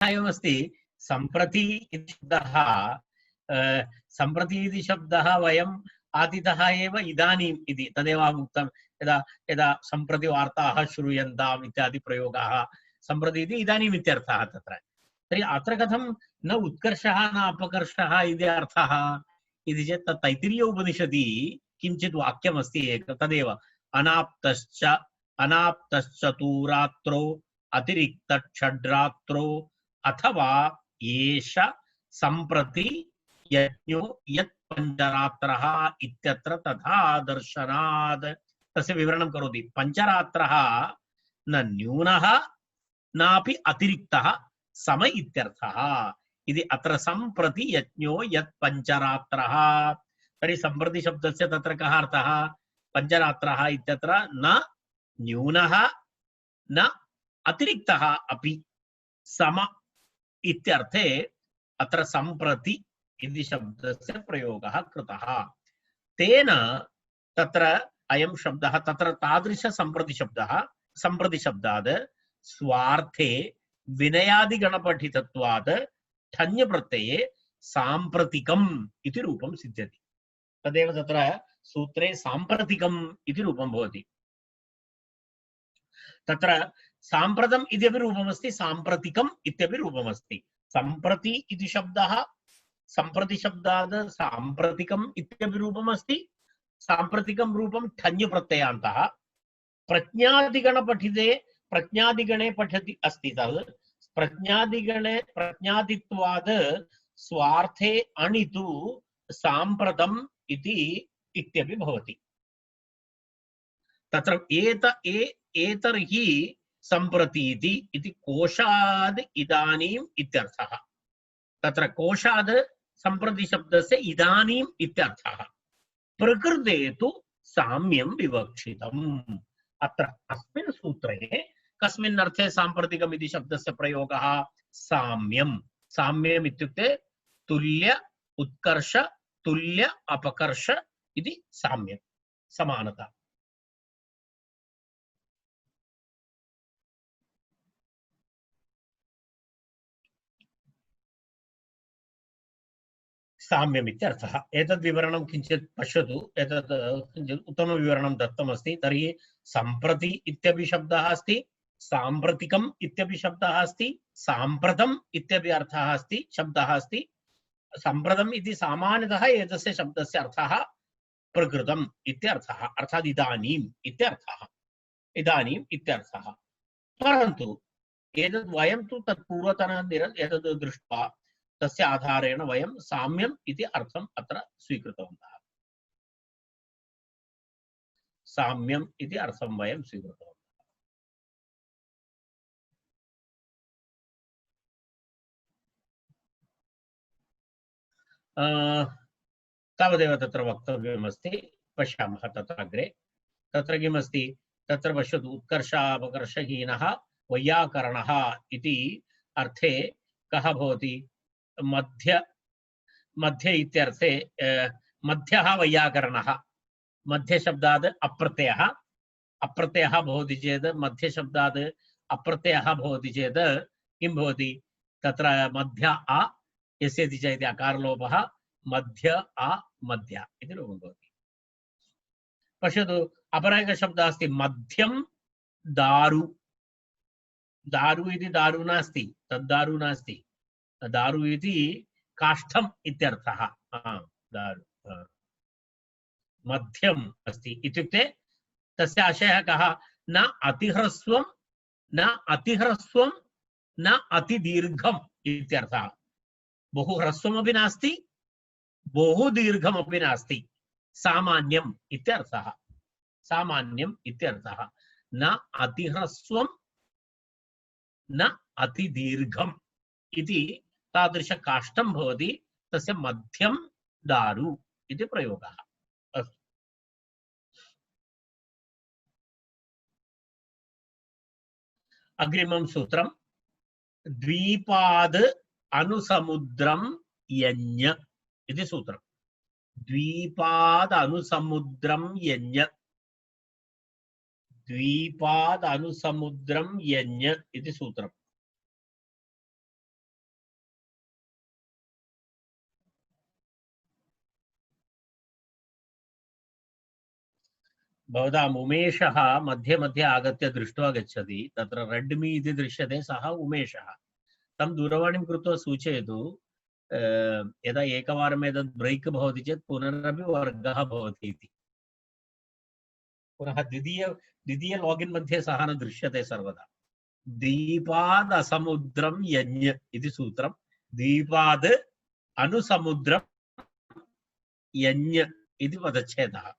एवमस्ति सम्प्रति इति शब्दः सम्प्रति इति शब्दः वयम् आदितः एव इदानीम् इति तदेव अहम् उक्तं यदा यदा सम्प्रति वार्ताः श्रूयन्ताम् इत्यादि प्रयोगाः सम्प्रति इति इदानीम् इत्यर्थः तत्र तर्हि अत्र कथं न उत्कर्षः न अपकर्षः इति अर्थः इति चेत् तत् तैत्तिरीय उपनिषदि किञ्चित् वाक्यमस्ति एकं तदेव अनाप्तश्चतुरात्रो अतिरिक्तषड्रात्रो अथवा एष सम्प्रति यज्ञो यत् पञ्चरात्रः इत्यत्र तथा दर्शनात् तस्य विवरणं करोति। पञ्चरात्रः न न्यूनः नापि अतिरिक्तः सम इत्यर्थः इति अत्र सम्प्रति यज्ञो यत् पञ्चरात्रः। तर्हि सम्प्रति शब्दस्य तत्र कः अर्थः? पञ्चरात्रः इत्यत्र न न्यूनः न अतिरिक्तः अपि सम इत्यर्थे अत्र सम्प्रति इति शब्दस्य प्रयोगः कृतः। तेन तत्र अयं शब्दः तत्र तादृश सम्प्रति शब्दः सम्प्रति शब्दात् स्वार्थे विनयादिगणपठितत्वात् ठञ् प्रत्यये साम्प्रतिकम् इति रूपं सिद्ध्यति। तदेव तत्र सूत्रे साम्प्रतिकम् इति रूपं भवति। तत्र साम्प्रतम् इत्यपि रूपमस्ति साम्प्रतिकम् इत्यपि रूपमस्ति। सम्प्रति इति शब्दः सम्प्रति शब्दात् साम्प्रतिकम् इत्यपि रूपमस्ति। साम्प्रतिकं रूपं ठञ् प्रत्ययान्तः। प्रज्ञादिगणे पठति अस्ति तद् प्रज्ञादिगणे प्रज्ञादित्वात् स्वार्थे अणितु साम्प्रतम् इति इत्यपि भवति। तत्र एतर्हि सम्प्रतीति इति कोशाद् इदानीम् इत्यर्थः। तत्र कोशाद् सम्प्रति शब्दस्य इदानीम् इत्यर्थः। प्रकृते तु साम्यं विवक्षितम्। अत्र अस्मिन् सूत्रे कस्मिन् अर्थे साम्प्रतिकम् इति शब्दस्य प्रयोगः? साम्यं। साम्यम् इत्युक्ते तुल्य उत्कर्ष तुल्य अपकर्ष इति साम्यं समानता। साम्यम् इत्यर्थः। एतद् विवरणं किञ्चित् पश्यतु। एतद् किञ्चित् उत्तमविवरणं दत्तमस्ति। तर्हि सम्प्रति इत्यपि शब्दः अस्ति, साम्प्रतिकम् इत्यपि शब्दः अस्ति, साम्प्रतम् इत्यपि अर्थः अस्ति शब्दः अस्ति। सम्प्रतम् इति सामान्यतः एतस्य शब्दस्य अर्थः प्रकृतम् इत्यर्थः, अर्थात् इदानीम् इत्यर्थः। इदानीम् इत्यर्थः। परन्तु एतद् वयं तु तत् पूर्वतन एतद् दृष्ट्वा तस्य आधारेण वयं साम्यम् इति अर्थम् अत्र स्वीकृतवन्तः। साम्यम् इति अर्थं वयं स्वीकृतवन्तः। तावदेव तत्र वक्तव्यमस्ति। पश्यामः तत्र अग्रे। तत्र किमस्ति? तत्र पश्यतु उत्कर्षापकर्षहीनः वैयाकरणः इति अर्थे कः भवति? मध्य इत्यर्थे मध्यः वैयाकरणः। मध्यशब्दात् अप्रत्ययः भवति चेत् मध्यशब्दात् अप्रत्ययः भवति चेत् किं भवति? तत्र मध्य आ यस्यति च इति अकारलोपः मध्य आ मध्य इति रूपं भवति। पश्यतु अपरः एकः शब्दः अस्ति मध्यं दारु। दारु इति दारु नास्ति, तद्दारु नास्ति। दारु इति काष्ठम् इत्यर्थः। दारु मध्यम् अस्ति इत्युक्ते तस्य आशयः कः? न अतिह्रस्वं न अतिह्रस्वं न अतिदीर्घम् इत्यर्थः। बहु ह्रस्वमपि नास्ति बहु दीर्घमपि नास्ति। सामान्यम् इत्यर्थः। सामान्यम् इत्यर्थः। न अतिह्रस्वं न अतिदीर्घम् इति तादृश काष्ठं भवति। तस्य मध्यं दारु इति प्रयोगः। अस्तु। अग्रिमं सूत्रं द्वीपाद् अनुसमुद्रं यज्ञ इति सूत्रम्। द्वीपाद् अनुसमुद्रं यज्ञ। द्वीपाद् अनुसमुद्रं यज्ञ इति सूत्रम्। भवताम् उमेशः मध्ये मध्ये आगत्य दृष्ट्वा गच्छति। तत्र रेड्मी इति दृश्यते, सः उमेशः। तं दूरवाणीं कृत्वा सूचयतु। यदा एकवारम् एतत् ब्रेक् भवति चेत् पुनरपि वर्गः भवति इति। पुनः द्वितीय लागिन् मध्ये सः न दृश्यते सर्वदा। दीपाद् असमुद्रं यज्ञ इति सूत्रं। दीपाद् अनुसमुद्रं यज्ञ इति पदच्छेदः।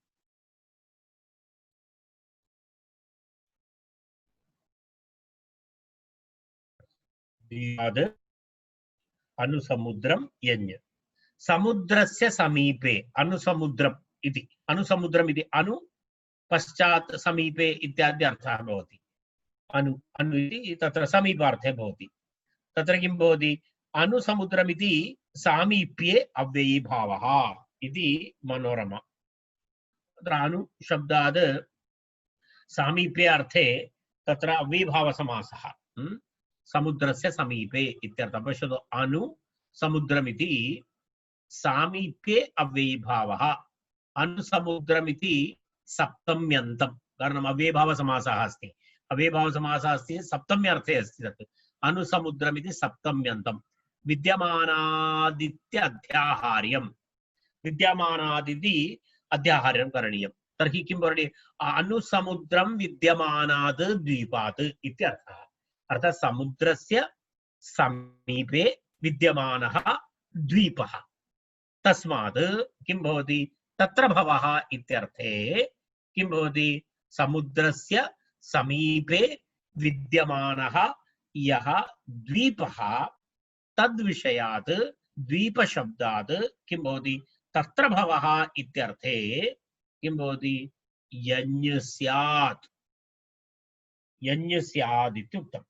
दीपाद् अनुसमुद्रं यज्ञ। समुद्रस्य समीपे अनुसमुद्रम् इति, अनुसमुद्रम् इति अनु पश्चात् समीपे इत्यादि अर्थः भवति। अनु अनु इति तत्र समीपार्थे भवति। तत्र किं भवति? अनुसमुद्रमिति सामीप्ये अव्ययीभावः इति मनोरमा। तत्र अनु शब्दात् सामीप्ये अर्थे तत्र अव्ययीभावसमासः। समुद्रस्य समीपे इत्यर्थः। पश्यतु, अनु समुद्रमिति सामीप्ये अव्ययीभावः। अनुसमुद्रमिति सप्तम्यन्तं, कारणम् अव्ययीभावसमासः अस्ति। अव्ययीभावसमासः अस्ति, सप्तम्यर्थे अस्ति तत्। अनुसमुद्रमिति सप्तम्यन्तं। विद्यमानादित्य अध्याहार्यं। विद्यमानादिति अध्याहार्यं करणीयं। तर्हि किं करणीयम्? अनुसमुद्रं विद्यमानात् द्वीपात् इत्यर्थः। अर्थात् समुद्रस्य समीपे विद्यमानः द्वीपः। तस्मात् किं भवति? तत्र भवः इत्यर्थे किं भवति? समुद्रस्य समीपे विद्यमानः यः द्वीपः, तद्विषयात् द्वीपशब्दात् किं भवति? तत्र भवः इत्यर्थे किं भवति? यज्ञ स्यात्। यज्ञ स्यात् इत्युक्तम्।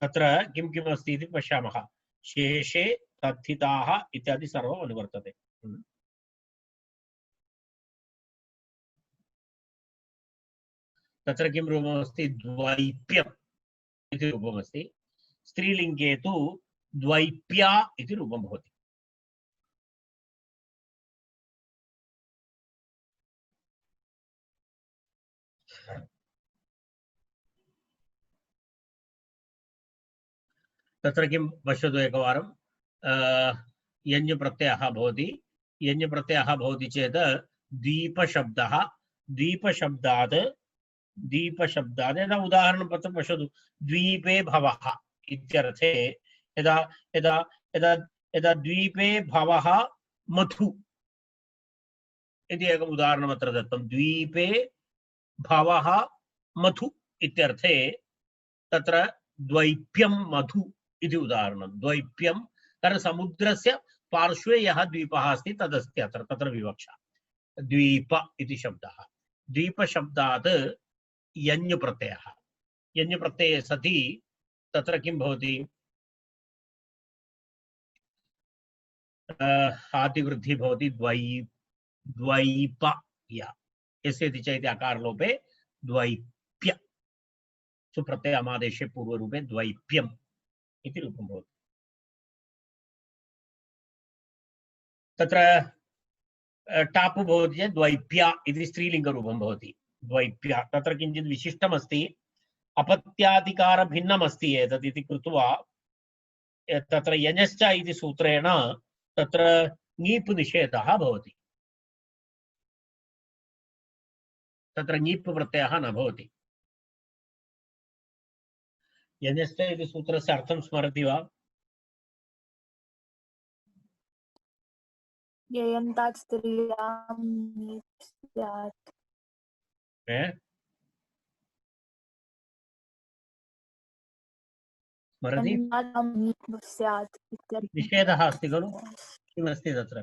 तत्र किं किम् अस्ति इति पश्यामः। शेषे तद्धिताः इत्यादि सर्वम् अनुवर्तते। तत्र किं रूपमस्ति? द्वैप्यम् इति रूपमस्ति। स्त्रीलिङ्गे तु द्वैप्या इति रूपं भवति। तत्र किं पश्यतु एकवारं। यञ्प्रत्ययः भवति। यञ्प्रत्ययः भवति चेत् द्वीपशब्दः, द्वीपशब्दात् यदा उदाहरणं पश्यतु। द्वीपे भवः इत्यर्थे यदा यदा यदा यदा द्वीपे भवः मधु इति एकम् उदाहरणम् अत्र दत्तं। द्वीपे भवः मधु इत्यर्थे तत्र द्वैप्यं मधु इति उदाहरणं। द्वैप्यं कारण समुद्रस्य पार्श्वे यः द्वीपः अस्ति तदस्ति अत्र, तत्र विवक्षा। द्वीप इति शब्दः। द्वीपशब्दात् यञ् प्रत्ययः। यञ् प्रत्यये सति तत्र किं भवति? आदिवृद्धिः भवति। द्वैप यस्य इति चैति अकारलोपे द्वैप्य सुप्रत्यय अमादेशे पूर्वरूपे द्वैप्यम् इति रूपं भवति। तत्र टाप् भवति चेत् द्वैप्या इति स्त्रीलिङ्गरूपं भवति। द्वैप्या तत्र किञ्चित् विशिष्टमस्ति। अपत्याधिकार भिन्नमस्ति एतत् इति कृत्वा तत्र यञश्च इति सूत्रेण तत्र ङीप् निषेधः भवति। तत्र ङीप् प्रत्ययः न भवति। यञश्च इति सूत्रस्य अर्थं स्मरति वा? ययन्तात् स्त्रियां ङीप् स्यात्। स्मरति? निषेधः अस्ति खलु? किमस्ति तत्र?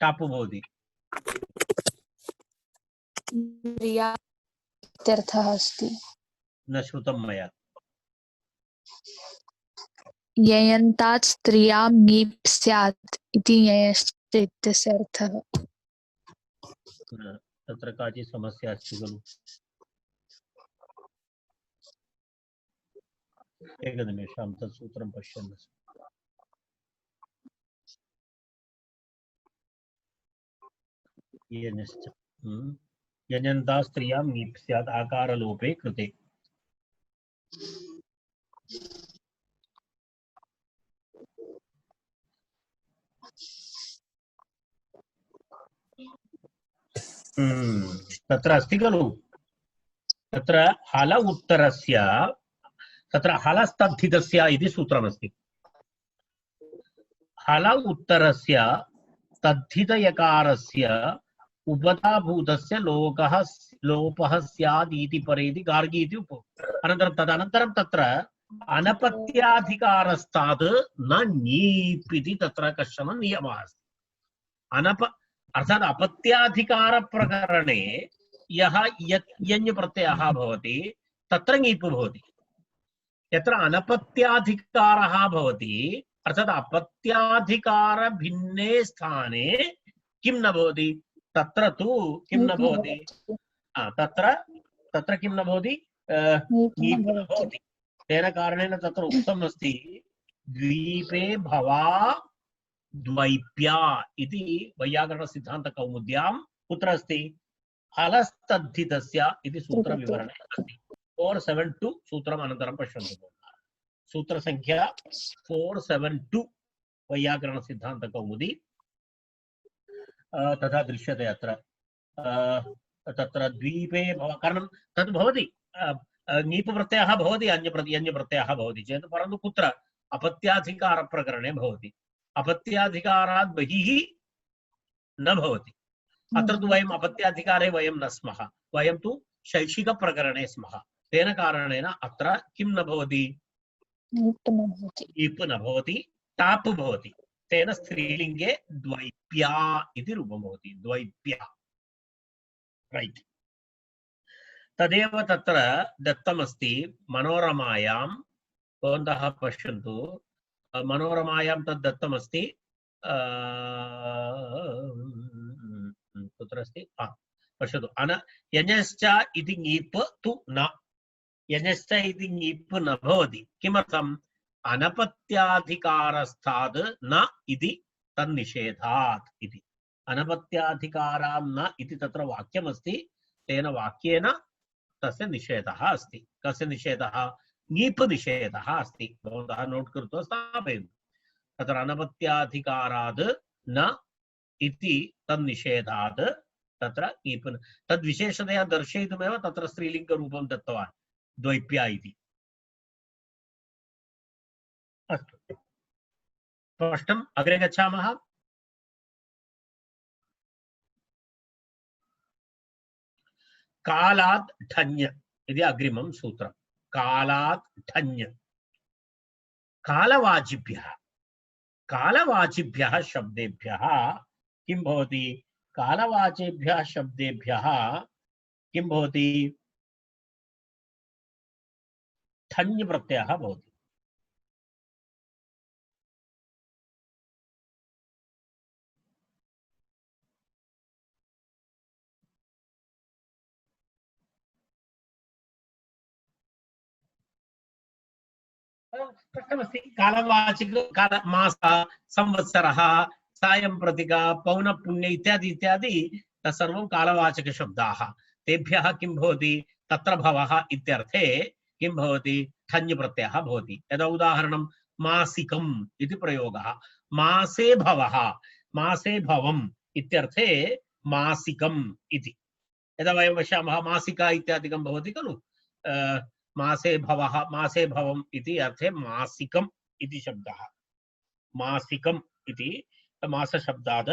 टाप् भवति। इत्यर्थः अस्ति। न श्रुतं मया। ययन्तात् स्त्रियां ङीप् स्यात् इति ययश्च इत्यस्य अर्थः। तत्र काचित् समस्या अस्ति खलु? एकनिमेषं तत् सूत्रं पश्यन् अस्मि। यञश्च यजन्ता स्त्रियां ङीप् स्यात् आकारलोपे कृते। तत्र अस्ति खलु, तत्र हल उत्तरस्य, तत्र हलस्तद्धितस्य इति सूत्रमस्ति। हल उत्तरस्य तद्धितयकारस्य उपधाभूतस्य लोपः स्यात् इति परेति गार्गी इति अनन्तरं तदनन्तरं तत्र अनपत्याधिकारस्तात् न ङीप् इति तत्र कश्चन नियमः अस्ति। अर्थात् अपत्याधिकारप्रकरणे यः यञ् प्रत्ययः भवति तत्र ङीप् भवति। यत्र अनपत्याधिकारः भवति अर्थात् अपत्याधिकार भिन्ने स्थाने किं न भवति, तत्र तु किं न भवति, तत्र किं न भवति, ङीप् न भवति। तेन कारणेन तत्र उक्तम् अस्ति द्वीपे भवा द्वैप्या इति वैयाकरणसिद्धान्तकौमुद्यां कुत्र अस्ति, हलस्तद्धितस्य इति सूत्रविवरणे अस्ति। 472 सूत्रम् अनन्तरं पश्यन्तु। सूत्रसंख्या 472 वैयाकरणसिद्धान्तकौमुदी तथा दृश्यते अत्र। तत्र द्वीपे कारणं तद् भवति ङीप् प्रत्ययः भवति, अन्य प्रत्ययः भवति चेत्, परन्तु कुत्र अपत्याधिकारप्रकरणे भवति। अपत्याधिकारात् बहिः न भवति। अत्र तु वयम् अपत्याधिकारे वयं न स्मः, वयं तु शैक्षिकप्रकरणे स्मः। तेन कारणेन अत्र किं न भवति, ङीप् न भवति, टाप् भवति। तेन स्त्रीलिङ्गे द्वैप्या इति रूपं भवति, द्वैप्या। रैट्। तदेव तत्र दत्तमस्ति मनोरमायां। भवन्तः पश्यन्तु, मनोरमायां तद् दत्तमस्ति। कुत्र अस्ति, पश्यतु, यञश्च इति ङीप् तु न, यञश्च इति ङीप् न भवति। किमर्थम्, अनपत्याधिकारस्ताद् न इति तन्निषेधात् इति। अनपत्याधिकारां न इति तत्र वाक्यमस्ति, तेन वाक्येन तस्य निषेधः अस्ति। कस्य निषेधः, ङीप् निषेधः अस्ति। भवन्तः नोट् कृत्वा स्थापयन्तु। तत्र अनपत्याधिकारात् न इति तन्निषेधात् तत्र ङीप्, तद्विशेषतया दर्शयितुमेव तत्र स्त्रीलिङ्गरूपं दत्तवान्, द्वैप्या इति। अस्तु, स्पष्टम्। अग्रे गच्छामः। कालात् ठञ् इति अग्रिमं सूत्रं। कालात् ठञ्, कालवाचिभ्यः शब्देभ्यः किं भवति, कालवाचेभ्यः शब्देभ्यः किं भवति, ठञ् प्रत्ययः भवति। स्पष्टमस्ति। कालवाचिक मास, संवत्सरः, सायं प्रतिका, पौनपुण्य इत्यादि इत्यादि तत्सर्वं कालवाचकशब्दाः। तेभ्यः किं भवति, तत्र भवः इत्यर्थे किं भवति, ठञ् प्रत्ययः भवति। यदा उदाहरणं मासिकम् इति प्रयोगः, मासे भवः, मासे भवम् इत्यर्थे मासिकम् इति। यदा वयं पश्यामः मासिका इत्यादिकं भवति खलु, मासे भवः, मासे भवम् इति अर्थे मासिकम् इति शब्दः। मासिकम् इति मासशब्दात्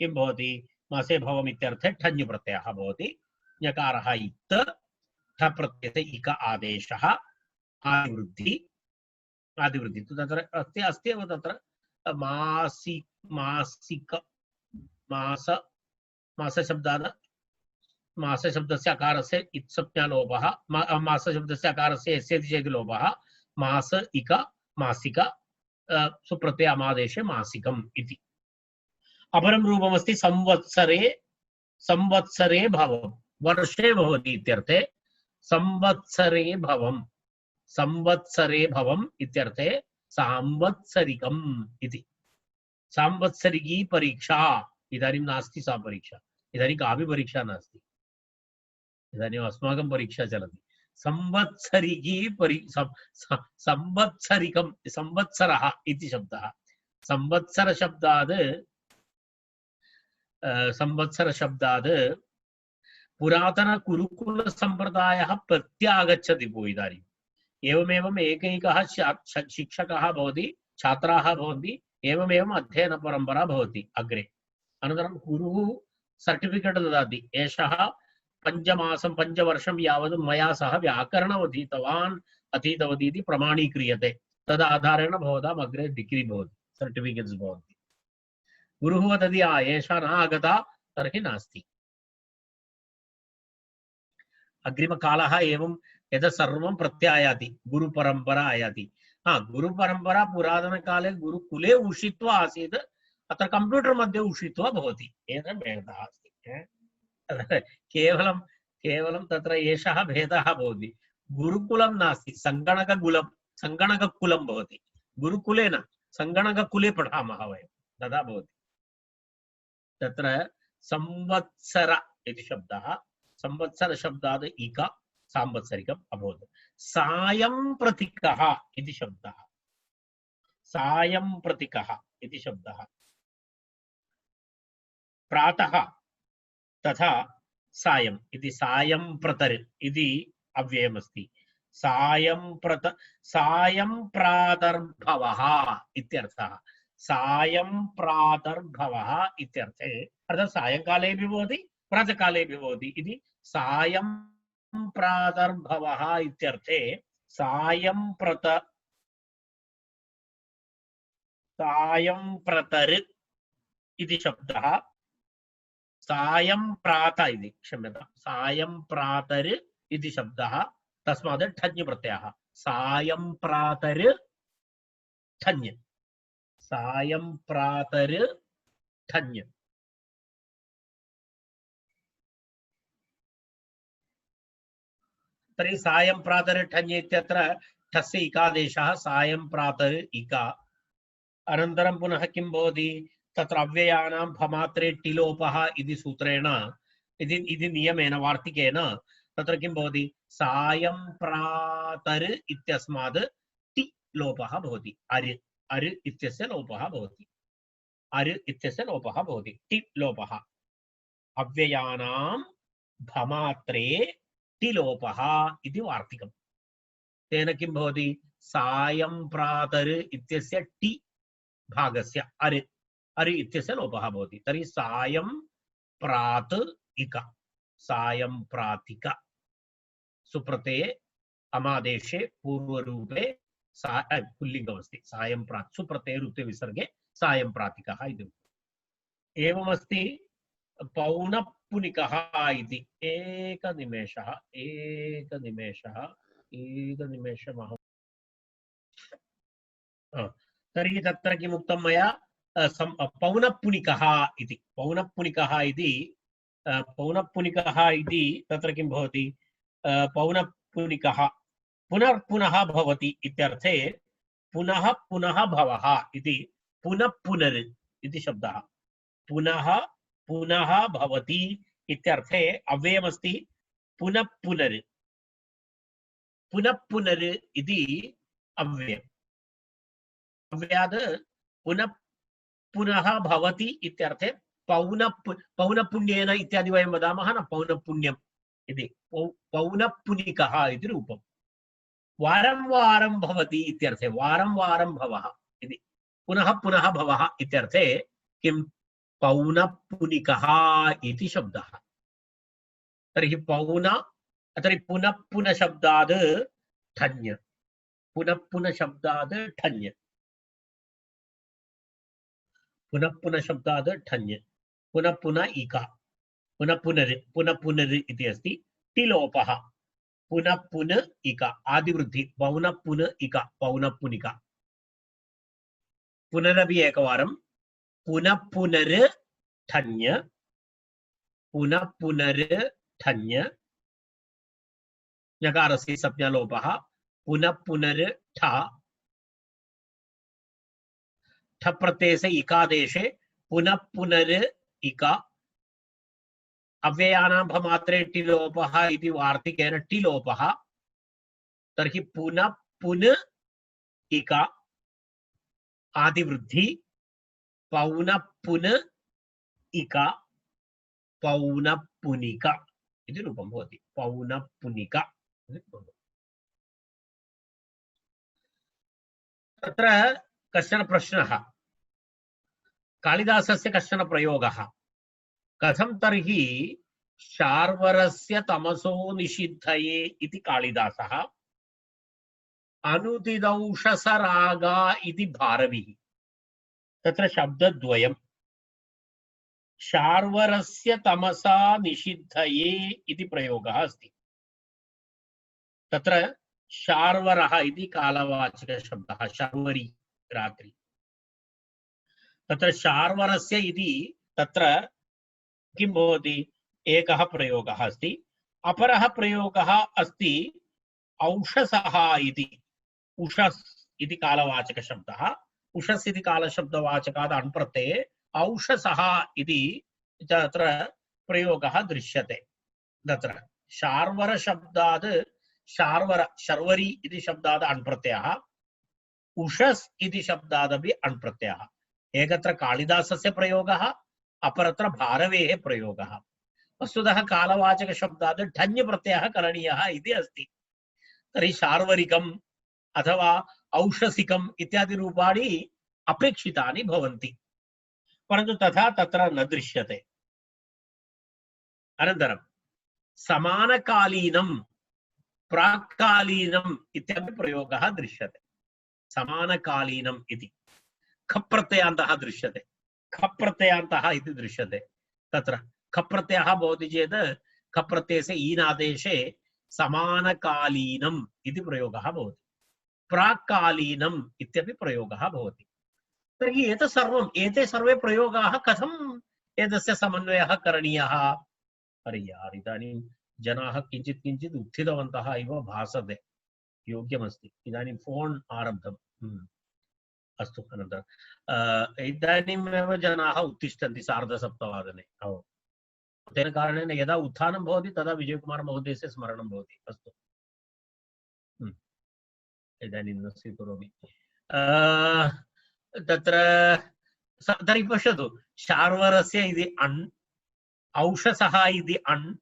किं भवति, मासे भवम् इत्यर्थे ठञ् प्रत्ययः भवति। ञकारः इत्, ठ प्रत्ययते इक आदेशः, आदिवृद्धि तु तत्र अस्ति एव। तत्र मासिक मासशब्दात् मासशब्दस्य अकारस्य इत्संज्ञालोपः, मासशब्दस्य अकारस्य यस्येति चेति लोपः, मास इक मासिक सुप्रत्यय अमादेशे मासिकम् इति। अपरं रूपमस्ति संवत्सरे, संवत्सरे भवम्, वर्षे भवति इत्यर्थे संवत्सरे भवम्, संवत्सरे भवम् इत्यर्थे सांवत्सरिकम् इति। सांवत्सरिकी परीक्षा इदानीं नास्ति, सा परीक्षा इदानीं कापि परीक्षा नास्ति। इदानीम् अस्माकं परीक्षा चलति संवत्सरिकी संवत्सरिकं संवत्सरः इति शब्दः संवत्सरशब्दात् पुरातन गुरुकुल संप्रदायः प्रत्यागच्छति भो इदानीम् एवमेवम् एकैकः शिक्षकः भवति छात्राः भवन्ति एवमेवम् अध्ययन परम्परा भवति अग्रे अनन्तरं गुरुः सर्टिफिकेट् ददाति एषः पञ्चवर्षं यावत् मया सह व्याकरणम् अधीतवती इति प्रमाणीक्रियते तद् आधारेण भवताम् अग्रे डिग्री भवति सर्टिफिकेट्स् भवन्ति गुरुः वदति एषा न आगता तर्हि नास्ति अग्रिमकालः एवं एतत् सर्वं प्रत्यायाति गुरुपरम्परा आयाति गुरुपरम्परा पुरातनकाले गुरुकुले उषित्वा आसीत् अत्र कंप्यूटर् मध्ये उषित्वा भवति एतत् भेदः अस्ति केवलं तत्र एषः भेदः भवति गुरुकुलं नास्ति सङ्गणककुलं भवति गुरुकुले न सङ्गणककुले पठामः वयं तथा भवति तत्र संवत्सर इति शब्दः संवत्सर शब्दात् इका सांवत्सरिकम् अभवत् सायंप्रतिकः इति शब्दः सायंप्रतिकः इति शब्दः प्रातः तथा सायं इति सायंप्रतर् इति अव्ययमस्ति सायंप्रातर्भवः इत्यर्थः सायंप्रातर्भवः इत्यर्थे अर्थात् सायंकाले अपि भवति प्रातःकाले अपि भवति इति सायंप्रातर्भवः इत्यर्थे सायंप्रतर् इति शब्दः सायंप्रात इति क्षम्यतां सायंप्रातर् इति शब्दः तस्मात् ठञ् प्रत्ययः सायंप्रातर् ठञ् सायंप्रातर् ठञ् तर्हि सायंप्रातर् ठञ् इत्यत्र ठस्य इकादेशः सायंप्रातर् इका अनन्तरं पुनः किं भवति तत्र अव्ययानां भमात्रे टिलोपः इति सूत्रेण इति नियमेन वार्तिकेन तत्र किं भवति सायंप्रातर् इत्यस्मात् टि लोपः भवति अर् इत्यस्य लोपः भवति अर् इत्यस्य लोपः भवति टि लोपः अव्ययानां भमात्रे टिलोपः इति वार्तिकम् तेन किं भवति सायंप्रातर् इत्यस्य टि भागस्य अरि इत्यस्य लोपः भवति तर्हि सायं प्रात इक सायं प्रातिक सुप्रत्यये अमादेशे पूर्वरूपे पुल्लिङ्गमस्ति सायं प्रात सुप्रत्यये रुत्वे विसर्गे सायं प्रातिकः इति एवमस्ति पौनःपुनिकः इति एकनिमेषः तर्हि तत्र किमुक्तं मया पौनःपुनिकः इति तत्र किं भवति पौनःपुनिकः पुनर्पुनः भवति इत्यर्थे पुनः पुनः भवः इति पुनः पुनर् इति शब्दः पुनः पुनः भवति इत्यर्थे अव्ययमस्ति पुनः पुनर् इति अव्ययम् अव्ययाद् पुनः पुनः भवति इत्यर्थे पौनःपुन्येन इत्यादि वयं वदामः न पौनःपुन्यम् इति पौनःपुनिकः इति रूपम् वारं वारं भवति इत्यर्थे वारं वारं भवः इति पुनः पुनः भवः इत्यर्थे किं पौनःपुनिकः इति शब्दः तर्हि पुनः पुनः शब्दात् ठञ् पुनः पुनः शब्दात् ठञ् पुनः पुनः शब्दात् ठञ् पुनः पुनः इका पुनः पुनर् इति अस्ति टिलोपः पुनः पुनः इका आदिवृद्धि पौनः पुनः इका पौनःपुनिका पुनरपि एकवारं पुनः पुनर् ठञ् पुनः पुनर् ठञ् ञकारस्य संज्ञालोपः पुनः पुनर् ठ प्रत्ययस्य इकादेशे पुनः पुनर् इका अव्ययानां भमात्रे टिलोपः इति वार्तिकेन टिलोपः तर्हि पुनः पुन इका आदिवृद्धि पौन पुन इका पौनपुनिका इति रूपं भवति पौनपुनिका इति रूपं भवति। तत्र कश्चन प्रश्नः कालिदासस्य कश्चन प्रयोगः कथं तर्हि शार्वरस्य तमसो निषिद्धये इति कालिदासः अनुदिदौषसरागा इति भारविः तत्र शब्दद्वयं शार्वरस्य तमसा निषिद्धये इति प्रयोगः अस्ति। तत्र शार्वरः इति कालवाचक शब्दः शार्वरी रात्रि तत्र शार्वरस्य इति तत्र किं भवति एकः प्रयोगः अस्ति अपरः प्रयोगः अस्ति औषसः इति उषस् इति कालवाचक शब्दः उषस् इति कालशब्दवाचकात् अण्प्रत्यये औषसः इति तत्र प्रयोगः दृश्यते। तत्र शार्वर शब्दात् शार्वर शर्वरी इति शब्दात् अण्प्रत्ययः उषस् इति शब्दादपि अण्प्रत्ययः एकत्र कालिदासस्य प्रयोगः अपरत्र भारवेः प्रयोगः। वस्तुतः कालवाचक शब्दात् ठञ् प्रत्ययः करणीयः इति अस्ति। तर्हि शार्वरिकम् अथवा औषसिकम् इत्यादि रूपाणि अपेक्षितानि भवन्ति परन्तु तथा तत्र न दृश्यते। अनन्तरं समानकालीनं प्राक्कालीनम् इत्यपि प्रयोगः दृश्यते। समानकालीनम् इति खप्रत्ययान्तः दृश्यते खप्रत्ययान्तः इति दृश्यते। तत्र खप्रत्ययः भवति चेत् खप्रत्ययस्य ईनादेशे समानकालीनम् इति प्रयोगः भवति प्राक्कालीनम् इत्यपि प्रयोगः भवति। तर्हि एतत् सर्वम् एते सर्वे प्रयोगाः कथम् एतस्य समन्वयः करणीयः? अरे यार इदानीं जनाः किञ्चित् किञ्चित् उत्थितवन्तः इव भासते योग्यमस्ति। इदानीं फोन् आरब्धम् अस्तु अनन्तरम् इदानीमेव जनाः उत्तिष्ठन्ति 7:30 तेन कारणेन यदा उत्थानं भवति तदा विजयकुमार महोदयस्य स्मरणं भवति। अस्तु इदानीं न स्वीकरोमि। तत्र तर्हि पश्यतु शार्वरस्य इति अण् औषसः इति अण्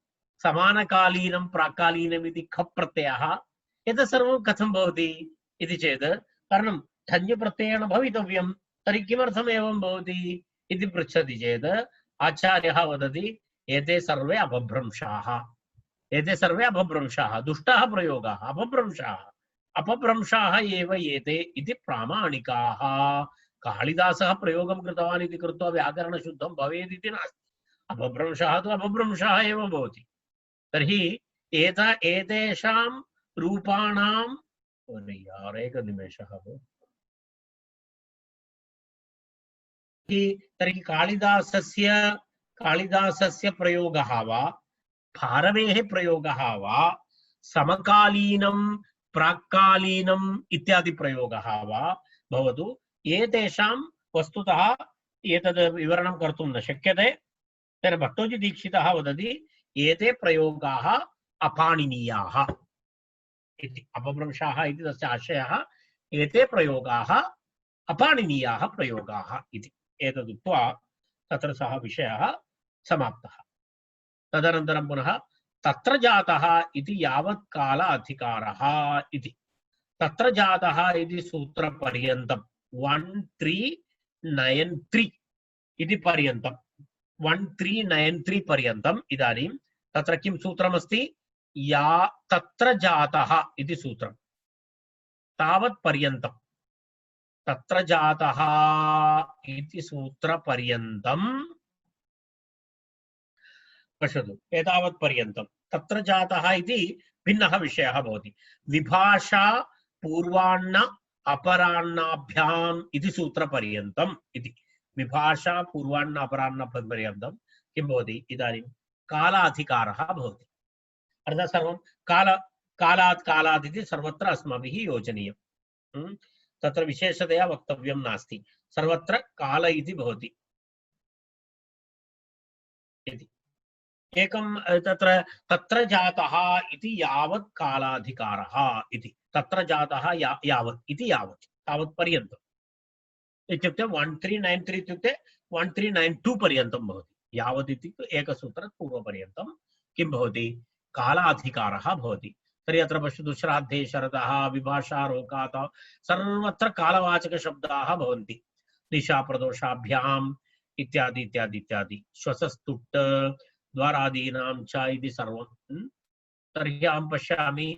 समानकालीनं प्राक्कालीनम् इति खप् प्रत्ययः एतत् सर्वं कथं भवति इति चेत् कारणं ठञ् प्रत्ययेन भवितव्यं तर्हि किमर्थम् एवं भवति इति पृच्छति चेत् आचार्यः वदति एते सर्वे अपभ्रंशाः दुष्टाः प्रयोगाः अपभ्रंशाः एव एते इति प्रामाणिकाः। कालिदासः प्रयोगं कृतवान् इति कृत्वा व्याकरणशुद्धं भवेत् इति नास्ति। अपभ्रंशः तु अपभ्रंशः एव भवति। तर्हि एतेषां रूपाणां एकनिमेषः तर्हि कालिदासस्य प्रयोगः वा भारवेः प्रयोगः वा समकालीनं प्राक्कालीनम् इत्यादि प्रयोगः वा भवतु एतेषां वस्तुतः एतद् विवरणं कर्तुं न शक्यते। तेन भट्टोजी दीक्षितः वदति एते प्रयोगाः अपाणिनीयाः इति। अपभ्रंशाः इति तस्य आशयः एते प्रयोगाः अपाणिनीयाः प्रयोगाः इति। एतदुक्त्वा तत्र सः विषयः समाप्तः। तदनन्तरं पुनः तत्र जातः इति यावत् काल अधिकारः इति। तत्र जातः इति सूत्रपर्यन्तं 1393 इति पर्यन्तं 1393 पर्यन्तम् इदानीं तत्र किं सूत्रमस्ति या तत्र जातः इति सूत्रं तावत् पर्यन्तं तत्र जातः इति सूत्रपर्यन्तं पश्यतु एतावत् पर्यन्तं तत्र जातः इति भिन्नः विषयः भवति। विभाषा पूर्वाण्ण अपराह्नाभ्याम् इति सूत्रपर्यन्तम् इति। विभाषा पूर्वाण्ण अपराह्न पर्यन्तं किं भवति इदानीं कालाधिकारः भवति। अर्थात् सर्वं कालात् इति सर्वत्र अस्माभिः योजनीयं। तत्र विशेषतया वक्तव्यं नास्ति सर्वत्र काल इति भवति इति। एकं तत्र तत्र जातः इति यावत् कालाधिकारः इति तत्र जातः यावत् इति यावत् तावत् पर्यन्तम् इत्युक्ते 1393 इत्युक्ते 1392 पर्यन्तं भवति यावत् इत्युक्ते एकसूत्रात् पूर्वपर्यन्तं किं भवति कालाधिकारः भवति तर्हि अत्र पश्यतु श्राद्धे शरदः विभाषा रोकात सर्वत्र कालवाचकशब्दाः भवन्ति दिशा प्रदोषाभ्याम् इत्यादि इत्यादि इत्यादि श्वसस्तुट् द्वारादीनां च इति सर्वं तर्हि अहं पश्यामि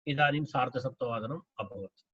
इदानीं 7:30 अभवत्